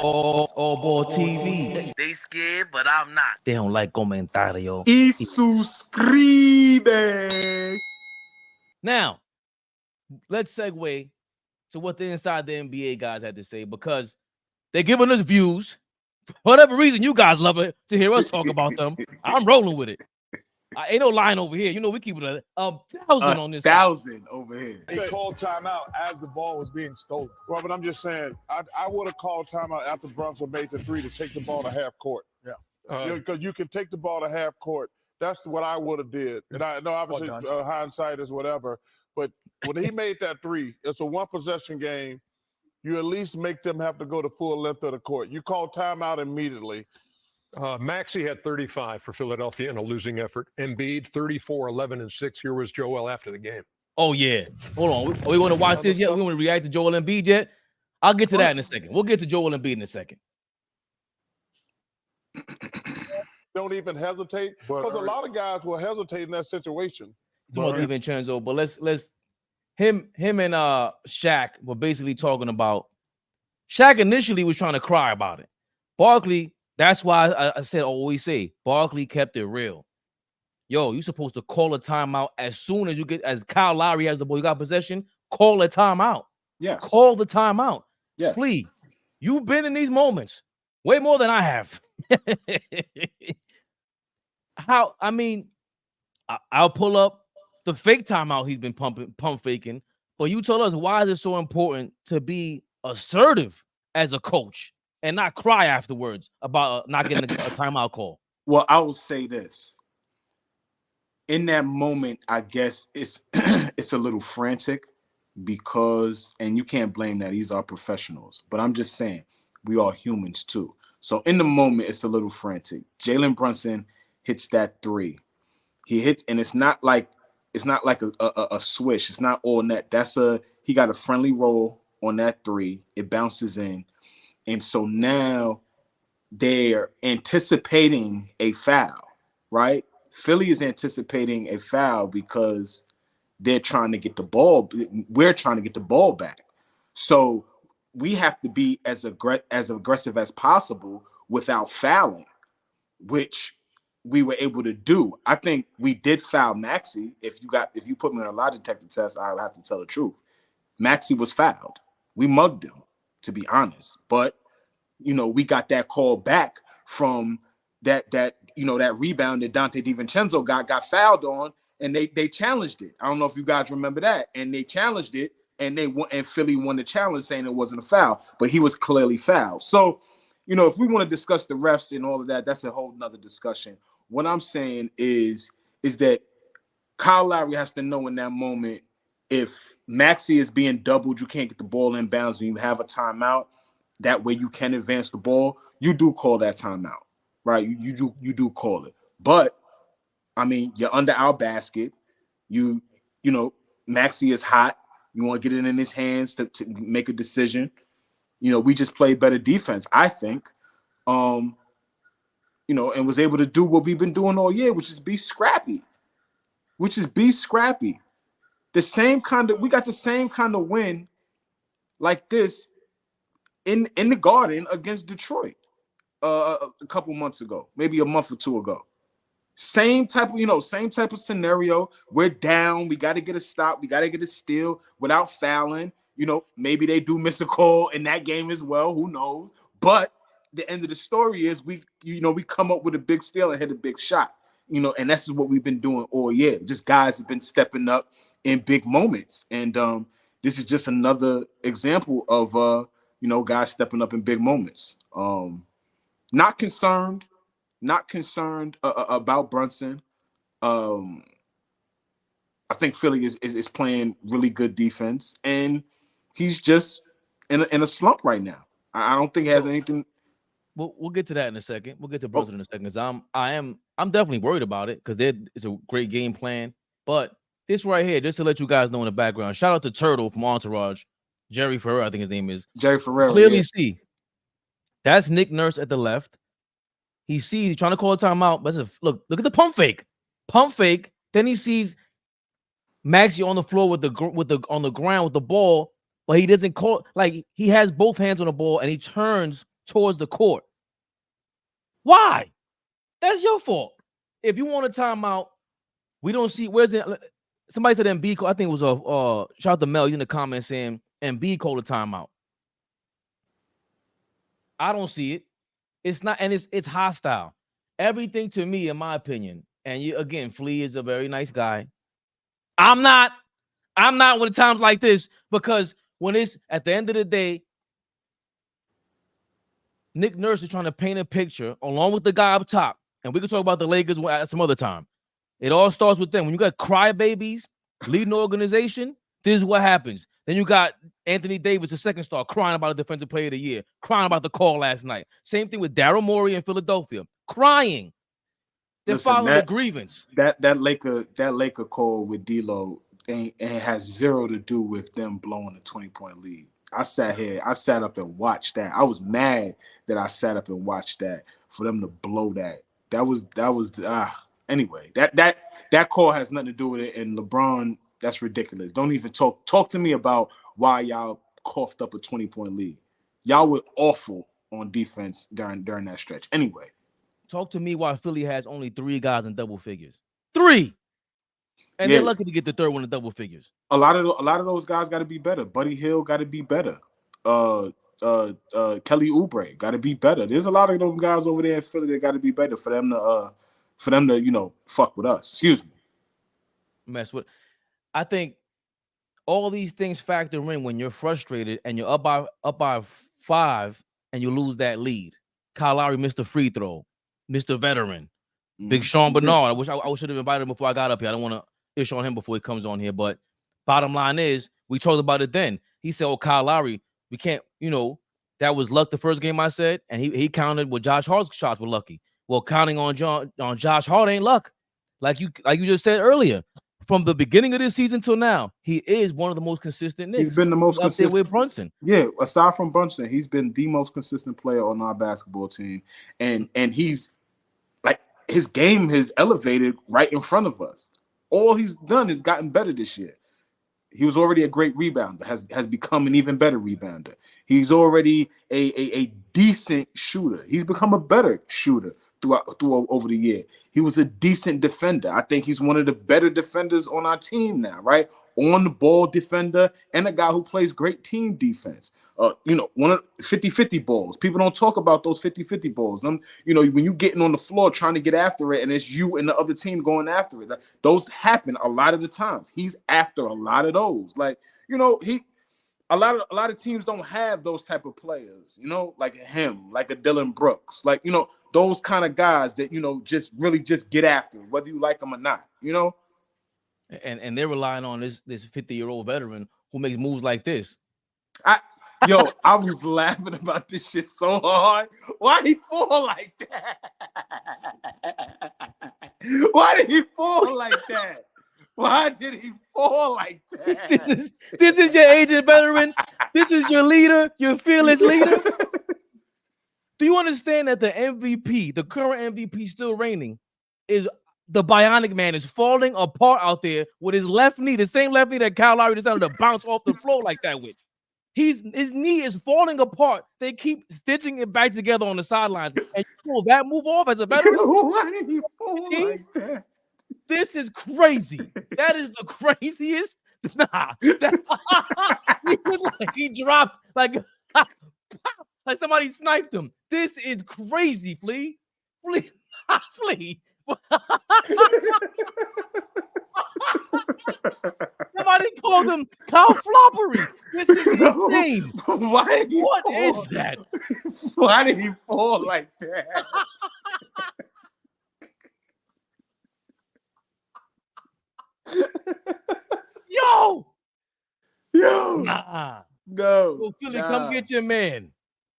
AllBall TV. They scared, but I'm not. They don't like comentario. Y suscribe. Now, let's segue to what the Inside the NBA guys had to say, because they're giving us views. For whatever reason, you guys love it to hear us talk about them. I'm rolling with it. Ain't no line over here. You know, we keep it a 1,000 on this 1,000 over here. They called timeout as the ball was being stolen. Well, but I'm just saying, I would have called timeout after Brunson made the three to take the ball to half court. Yeah. Because you can take the ball to half court. That's what I would have did. And I know obviously hindsight is whatever, but when he made that three, it's a one possession game. You at least make them have to go the full length of the court. You call timeout immediately. Maxi had 35 for Philadelphia in a losing effort. Embiid, 34, 11, and 6. Here was Joel after the game. Oh, yeah. Hold on. We want to watch this yet? We want to react to Joel Embiid yet? I'll get to that in a second. We'll get to Joel Embiid in a second. Don't even hesitate. Because a lot of guys will hesitate in that situation. But let's him and Shaq were basically talking about. Shaq initially was trying to cry about it. Barkley, that's why I said always say Barkley kept it real. Yo, you're supposed to call a timeout as soon as you get, as Kyle Lowry has the ball, you got possession, call a timeout. Yes. Call the timeout. Yes. Please. You've been in these moments way more than I have. I'll pull up the fake timeout he's been pump faking, but you tell us, why is it so important to be assertive as a coach and not cry afterwards about not getting a timeout call? Well, I will say this. In that moment, I guess it's it's a little frantic because, and you can't blame that, these are professionals. But I'm just saying, we are humans too. So in the moment, it's a little frantic. Jalen Brunson hits that three. He hits, and it's not like a swish. It's not all net. He got a friendly roll on that three. It bounces in. And so now they're anticipating a foul, right? Philly is anticipating a foul because they're trying to get the ball. We're trying to get the ball back. So we have to be as aggressive as possible without fouling, which we were able to do. I think we did foul Maxi. If you put me on a lie detector test, I'll have to tell the truth. Maxi was fouled. We mugged him, to be honest. But we got that call back from that rebound that Dante DiVincenzo got fouled on, and they challenged it. I don't know if you guys remember that. And they challenged it, and Philly won the challenge saying it wasn't a foul, but he was clearly fouled. So, if we want to discuss the refs and all of that, that's a whole nother discussion. What I'm saying is that Kyle Lowry has to know in that moment, if Maxi is being doubled, you can't get the ball in bounds, and you have a timeout, that way you can advance the ball, you do call that timeout, right? You do call it. But, you're under our basket. Maxi is hot. You want to get it in his hands to make a decision. We just played better defense, I think. And was able to do what we've been doing all year, which is be scrappy. We got the same kind of win like this in the Garden against Detroit a couple months ago, maybe a month or two ago. Same type of scenario. We're down. We got to get a stop. We got to get a steal without fouling. Maybe they do miss a call in that game as well. Who knows? But the end of the story is we come up with a big steal and hit a big shot. And that's what we've been doing all year. Just guys have been stepping up in big moments. And this is just another example of guys stepping up in big moments. Not concerned about Brunson. I think Philly is playing really good defense, and he's just in a slump right now. I don't think he has anything. We'll get to that in a second. We'll get to Brunson in a second, because I'm definitely worried about it, because it's a great game plan. But this right here, just to let you guys know in the background, shout out to Turtle from Entourage, Jerry Ferrer, I think his name is. Jerry Ferrer. Clearly see that's Nick Nurse at the left. He's trying to call a timeout, but look at the pump fake. Then he sees Maxi on the floor on the ground with the ball, but he doesn't call. Like, he has both hands on the ball, and he turns towards the court. Why? That's your fault. If you want a timeout, we don't see where's it. Somebody said Embiid. I think it was shout out to Mel. He's in the comments saying Embiid called a timeout. I don't see it. It's not, and it's hostile. Everything to me, in my opinion, and you again, Flea is a very nice guy. I'm not when it's times like this, because when it's at the end of the day, Nick Nurse is trying to paint a picture along with the guy up top, and we can talk about the Lakers at some other time. It all starts with them. When you got crybabies leading the organization, this is what happens. Then you got Anthony Davis, the second star, crying about a defensive player of the year, crying about the call last night. Same thing with Daryl Morey in Philadelphia, crying. They're following the grievance. That Laker call with D'Lo has zero to do with them blowing a 20-point lead. I sat up and watched that. I was mad that I sat up and watched that for them to blow that. Anyway, that call has nothing to do with it. And LeBron, that's ridiculous. Don't even talk to me about why y'all coughed up a 20-point lead. Y'all were awful on defense during that stretch. Anyway, talk to me why Philly has only 3 guys in double figures. 3. And they're lucky to get the third one in double figures. A lot of those guys got to be better. Buddy Hill got to be better. Kelly Oubre got to be better. There's a lot of those guys over there in Philly that got to be better for them to fuck with us. Excuse me. Mess with. I think all these things factor in when you're frustrated and you're up by 5 and you lose that lead. Kyle Lowry missed a free throw. Mr. Veteran. Big Sean Bernard. I wish I should have invited him before I got up here. I don't want to issue on him before he comes on here. But bottom line is, we talked about it then. He said, "Oh, Kyle Lowry, we can't, that was luck the first game," I said. And he counted with Josh Hart's shots were lucky. Well, counting on Josh Hart ain't luck. Like you just said earlier. From the beginning of this season till now, he is one of the most consistent Knicks. He's been the most consistent with Brunson. Yeah, aside from Brunson, he's been the most consistent player on our basketball team. And he's like, his game has elevated right in front of us. All he's done is gotten better this year. He was already a great rebounder, has become an even better rebounder. He's already a decent shooter. He's become a better shooter through over the year. He was a decent defender. I think he's one of the better defenders on our team now, right? On the ball defender and a guy who plays great team defense. One of 50-50 balls. People don't talk about those 50-50 balls. When you getting on the floor trying to get after it and it's you and the other team going after it. Those happen a lot of the times. He's after a lot of those. A lot of teams don't have those type of players, like him, like a Dylan Brooks, those kind of guys that, just get after it, whether you like them or not, And they're relying on this 50-year-old veteran who makes moves like this. I was laughing about this shit so hard. Why he fall like that? Why did he fall like that? Why did he fall like that? This is your agent veteran. This is your leader, your fearless leader. Do you understand that the MVP, the current MVP still reigning, is the Bionic Man is falling apart out there with his left knee, the same left knee that Kyle Lowry decided to bounce off the floor like that with. His knee is falling apart. They keep stitching it back together on the sidelines. And you pull that move off as a veteran? Why did he fall like that? This is crazy. That is the craziest. Nah. He looked like he dropped like somebody sniped him. This is crazy, Flea. Flea. Somebody called him Kyle Floppery. This is insane. What is that? Why did he fall like that? Yo, no, Go Philly, come get your man.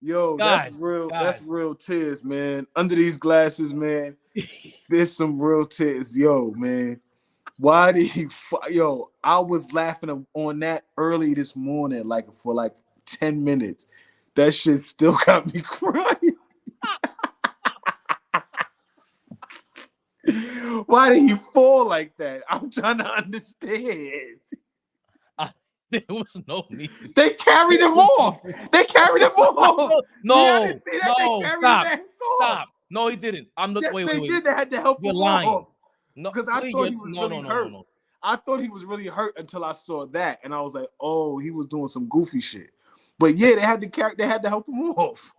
Yo, guys, that's real. Guys. That's real tears, man. Under these glasses, man, there's some real tears. Yo, man, why did he? I was laughing on that early this morning, for 10 minutes. That shit still got me crying. Why did he fall like that? I'm trying to understand. There was no need. They carried him off. They carried him off. No, Y'all didn't see that? no, They carried stop, his ass off. stop. No, he didn't. I'm looking. Yes, wait, they wait. did. They had to help You're him lying. off. No, Because I please, thought he was no, really hurt. No. I thought he was really hurt until I saw that, and I was like, "Oh, he was doing some goofy shit." But yeah, they had to help him off.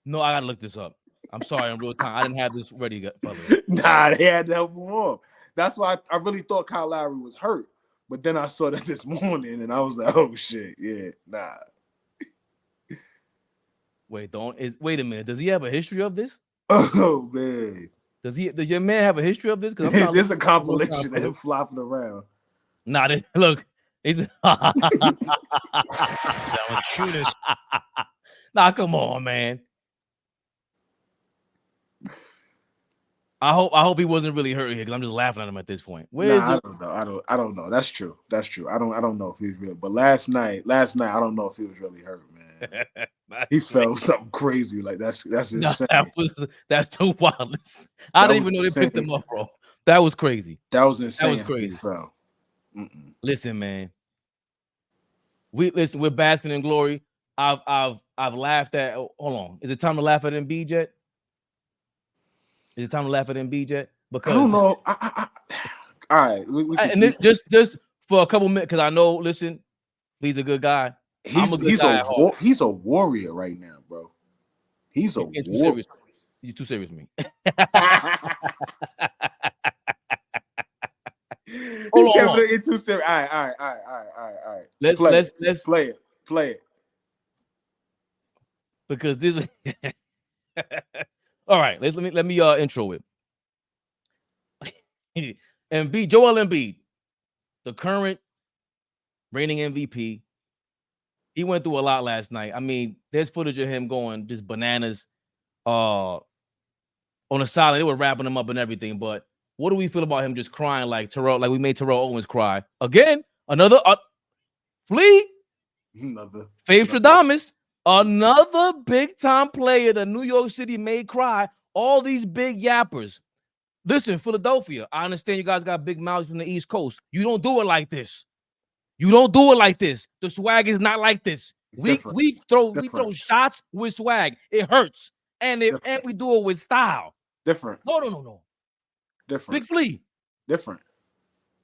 No, I gotta look this up. I'm sorry, in real time. I didn't have this ready, brother. Nah, they had to help him off. That's why I really thought Kyle Lowry was hurt. But then I saw that this morning, and I was like, "Oh shit, yeah, nah." Wait a minute. Does he have a history of this? Oh man, Does your man have a history of this? Because there's a compilation of him flopping around. Nah, look, he's nah, come on, man. I hope he wasn't really hurt here because I'm just laughing at him at this point. I don't know. That's true. I don't know if he's real. But last night, I don't know if he was really hurt, man. He felt something crazy. Like that's insane. That's too wild. I didn't even know they picked him up, bro. That was crazy. That was insane. That was crazy. He fell. Listen, man. We're basking in glory. I've laughed at. Hold on. Is it time to laugh at Embiid yet? Is it time to laugh at Embiid yet? Because I don't know. All right. Just for a couple minutes, because I know. Listen, he's a good guy. He's a warrior right now, bro. He's a warrior. You're too serious with me. Hold on. It's too serious. All right. Let's play it. Because this is all right. Let me intro it. Joel Embiid, the current reigning MVP. He went through a lot last night. I mean, there's footage of him going just bananas on the sideline. They were wrapping him up and everything. But what do we feel about him just crying like Terrell, like we made Terrell Owens cry? Again, another Flea, Fabian another big-time player that New York City made cry. All these big yappers. Listen, Philadelphia, I understand you guys got big mouths from the East Coast. You don't do it like this. You don't do it like this. The swag is not like this. We throw shots with swag. It hurts. And we do it with style. Different. No. Different. Big Flea. Different.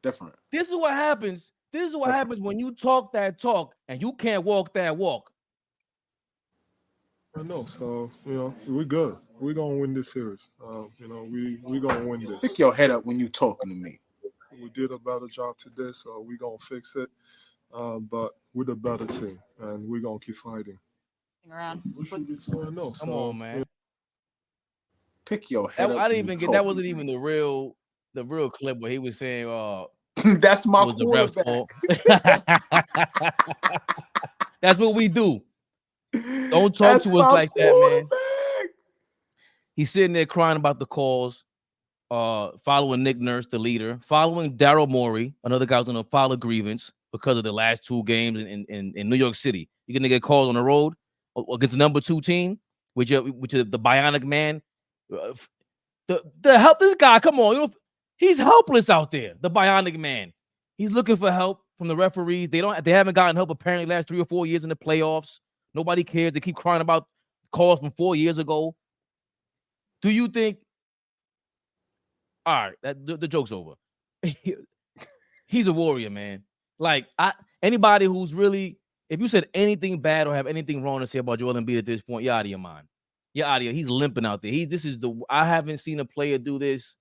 This is what happens. This is what happens when you talk that talk and you can't walk that walk. I know. So, we're good. We're going to win this series. We're going to win this. Pick your head up when you're talking to me. We did a better job today, so we're going to fix it. But we're the better team, and we're going to keep fighting. We should be 2-0. Come on, man. Pick your head up. I didn't even get that. Wasn't even the real clip where he was saying, that's my quarterback. That's what we do. Don't talk to us like that, man. He's sitting there crying about the calls, following Nick Nurse, the leader, following Daryl Morey, another guy's going to file a grievance because of the last two games in New York City. You're going to get calls on the road against the number 2 team, which is the Bionic Man. The help this guy, come on, he's helpless out there. The Bionic Man, he's looking for help from the referees. They haven't gotten help apparently last 3 or 4 years in the playoffs. Nobody cares. They keep crying about calls from 4 years ago. Do you think? All right, the joke's over. He's a warrior, man. Like anybody who's really, if you said anything bad or have anything wrong to say about Joel Embiid at this point, you're out of your mind. You're out of here. He's limping out there. I haven't seen a player do this,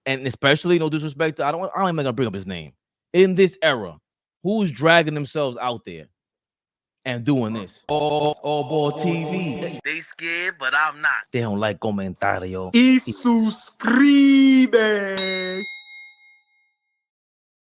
and especially no disrespect. I'm not even gonna bring up his name in this era. Who's dragging themselves out there and doing this? AllBall TV. They scared, but I'm not. They don't like comentario. Y suscribe.